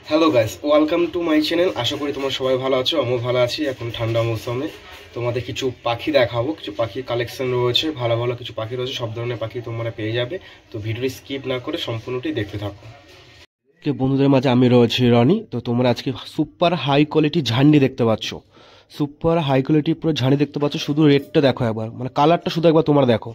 Hello guys, welcome to my channel. আশা করি তোমরা সবাই ভালো আছো, আমিও ভালো আছি। এখন ঠান্ডা মৌসুমে তোমাদের কিছু পাখি দেখাবো, কিছু পাখির কালেকশন রয়েছে, ভালো ভালো কিছু পাখি রয়েছে, সব ধরনের পাখি তোমরা পেয়ে যাবে। তো ভিডিওটি স্কিপ না করে সম্পূর্ণটি দেখতে থাকো। বন্ধুদের মাঝে আমি রয়েছি রনি। তো তোমরা আজকে সুপার হাই কোয়ালিটি ঝান্ডি দেখতে পাচ্ছ, সুপার হাই কোয়ালিটি পুরো ঝান্ডি দেখতে পাচ্ছ। শুধু রেডটা দেখো একবার, মানে কালারটা শুধু একবার তোমরা দেখো,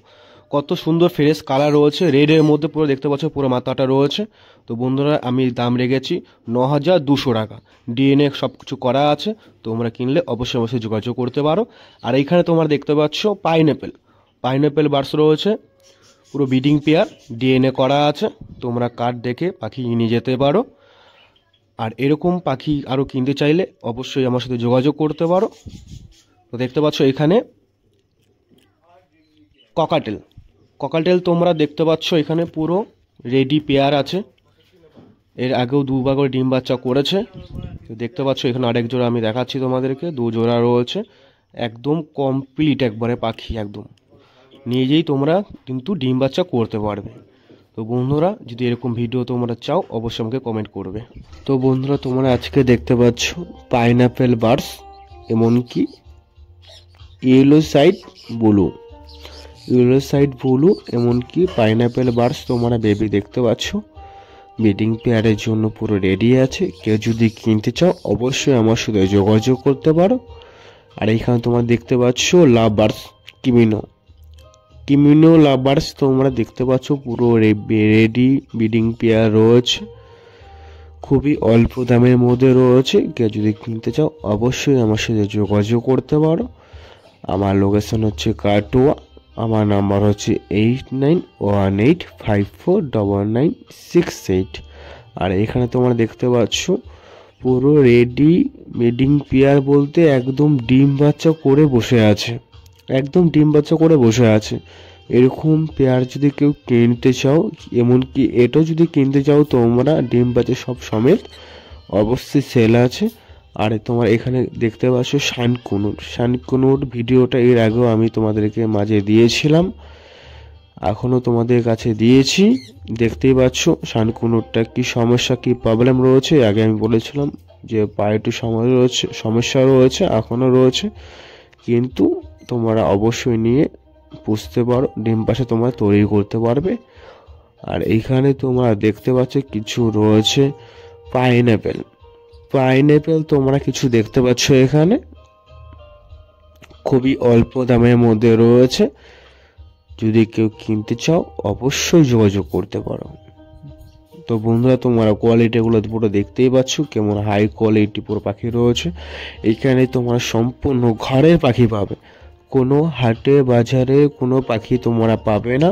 কত সুন্দর ফ্রেশ কালার রয়েছে, রেডের মধ্যে পুরো দেখতে পাচ্ছ, পুরো মাথাটা রয়েছে। তো বন্ধুরা আমি দাম রেখেছি 9,200 টাকা, ডিএনএ সব কিছু করা আছে। তোমরা কিনলে অবশ্যই অবশ্যই যোগাযোগ করতে পারো। আর এইখানে তোমরা দেখতে পাচ্ছ পাইনঅ্যাপেল বার্ডস রয়েছে, পুরো ব্রিডিং পেয়ার, ডিএনএ করা আছে। তোমরা কার্ড দেখে পাখি নিয়ে যেতে পারো। আর এরকম পাখি আরও কিনতে চাইলে অবশ্যই আমার সাথে যোগাযোগ করতে পারো। তো দেখতে পাচ্ছ এখানে ককাটেল তোমরা দেখতে পাচ্ছ, এখানে পুরো রেডি পেয়ার আছে। এর আগেও দুবার করে ডিম বাচ্চা করেছে। তো দেখতে পাচ্ছ এখানে আরেক জোড়া আমি দেখাচ্ছি তোমাদেরকে, 2 জোড়া রয়েছে, একদম কমপ্লিট একবারে পাখি, একদম নিজেই তোমরা কিন্তু ডিম বাচ্চা করতে পারবে। তো বন্ধুরা যদি এরকম ভিডিও তোমরা চাও অবশ্যই আমাকে কমেন্ট করবে। তো বন্ধুরা তোমরা আজকে দেখতে পাচ্ছ পাইনঅ্যাপেল বার্ডস, এমনকি ইয়েলো সাইড ব্লু, এমনকি পাইনঅ্যাপেল বার্ডস তোমরা বেবি দেখতে পাচ্ছ, ব্রিডিং পেয়ারের জন্য পুরো রেডি আছে। কেউ যদি কিনতে চাও অবশ্যই আমার সাথে যোগাযোগ করতে পারো। আর এইখানে তোমরা দেখতে পাচ্ছ লাভ বার্ডস, কিমিনো লাভ বার্ডস তোমরা দেখতে পাচ্ছ, পুরো রেডি ব্রিডিং পেয়ার রয়েছে, খুবই অল্প দামের মধ্যে রয়েছে। কেউ যদি কিনতে চাও অবশ্যই আমার সাথে যোগাযোগ করতে পারো। আমার লোকেশন হচ্ছে কাটোয়া, আমার নাম্বার হচ্ছে 8918549968। আর এখানে তোমরা দেখতে পাচ্ছ পুরো রেডি ব্রিডিং পেয়ার বলতে একদম ডিম বাচ্চা করে বসে আছে, এরকম পেয়ার যদি কেউ কিনতে চাও, এমনকি এটাও যদি কিনতে চাও তোমরা ডিম বাচ্চা সব সমেত, অবশ্যই সেল আছে। আর তোমার এখানে দেখতে পাচ্ছ শানকুনুর ভিডিওটা এর আগেও আমি তোমাদেরকে মাঝে দিয়েছিলাম, এখনও তোমাদের কাছে দিয়েছি। দেখতেই পাচ্ছ শানকুনুরটা কি সমস্যা, কি প্রবলেম রয়েছে। আগে আমি বলেছিলাম যে পায়ে একটু সমস্যা রয়েছে, এখনও রয়েছে, কিন্তু তোমরা অবশ্যই নিয়ে পুষতে পারো, ডিম পাশে তোমরা তৈরি করতে পারবে। আর এইখানে তোমরা দেখতে পাচ্ছ কিছু রয়েছে পাইনঅ্যাপেল তোমরা কিছু দেখতে পাচ্ছ, এখানে খুবই অল্প দামের মধ্যে রয়েছে। যদি কেউ কিনতে চাও অবশ্যই যোগাযোগ করতে পারো। তো বন্ধুরা তোমরা কোয়ালিটিগুলো পুরো দেখতেই পাচ্ছ, কেমন হাই কোয়ালিটি পুরো পাখি রয়েছে। এখানে তোমরা সম্পূর্ণ ঘরের পাখি পাবে, কোনো হাটে বাজারে কোনো পাখি তোমরা পাবে না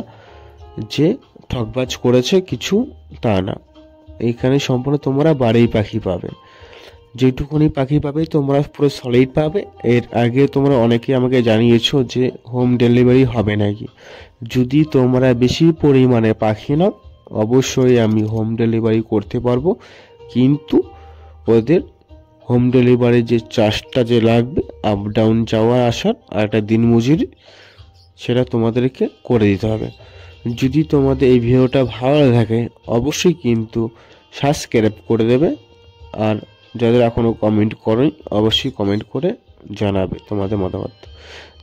যে ঠকবাজ করেছে কিছু, তা না। এইখানে সম্পূর্ণ তোমরা বাড়ির পাখি পাবে, যেটুকুনি পাখি পাবে তোমরা পুরো সলিড পাবে। এর আগে তোমরা অনেকেই আমাকে জানিয়েছো যে হোম ডেলিভারি হবে নাকি। যদি তোমরা বেশি পরিমাণে পাখি নাও অবশ্যই আমি হোম ডেলিভারি করতে পারবো, কিন্তু ওদের হোম ডেলিভারির যে চার্জটা যে লাগবে আপ ডাউন যাওয়া আসার আর একটা দিন মজুরি, সেটা তোমাদেরকে করে দিতে হবে। যদি তোমাদের এই ভিডিওটা ভালো লাগে অবশ্যই কিন্তু সাবস্ক্রাইব করে দেবে। আর যাদের এখনও কমেন্ট করেনি অবশ্যই কমেন্ট করে জানাবে তোমাদের মতামত।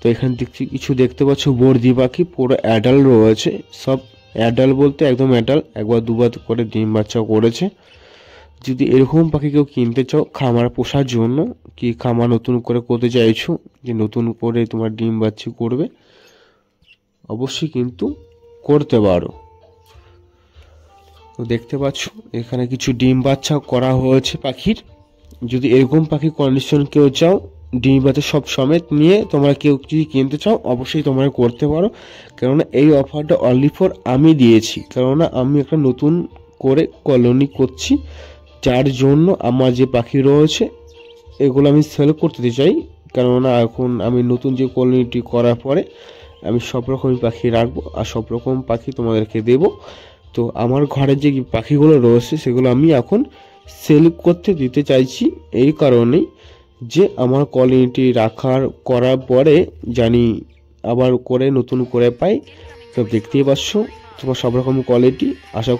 তো এখানে কিছু দেখতে পাচ্ছ বর্দি পাখি, পুরো অ্যাডাল্ট রয়েছে, সব অ্যাডাল্ট বলতে একদম অ্যাডাল্ট, একবার দুবার করে ডিম বাচ্চা করেছে। যদি এরকম পাখি কেউ কিনতে চাও খামার পোষার জন্য, কি খামার নতুন করে করতে চাইছো যে নতুন করে তোমার ডিম বাচ্চা করবে, অবশ্যই কিন্তু করতে পারো। তো দেখতে পাচ্ছ এখানে কিছু ডিম বাচ্চা করা হয়েছে পাখির। যদি এরকম পাখি কন্ডিশন কেউ চাও ডিম বাচ্চা সব সমেত নিয়ে তোমরা কেউ যদি কিনতে চাও অবশ্যই তোমরা করতে পারো। কেননা এই অফারটা অনলি ফর আমি দিয়েছি, কেননা আমি একটা নতুন করে কলোনি করছি, যার জন্য আমার যে পাখি রয়েছে এগুলো আমি সেল করতে চাই। কেননা এখন আমি নতুন যে কলোনিটি করার পরে আমি সব রকমই পাখি রাখবো আর সব রকম পাখি তোমাদেরকে দেবো। তো আমার ঘরে যে পাখিগুলো রয়েছে সেগুলো আমি এখন সেল করতে দিতে চাইছি, এই কারণেই যে আমার কলোনিটি করার পরে জানি আবার করে নতুন করে পাই। তো দেখতেই পাচ্ছ তোমার সব রকম কোয়ালিটি আশা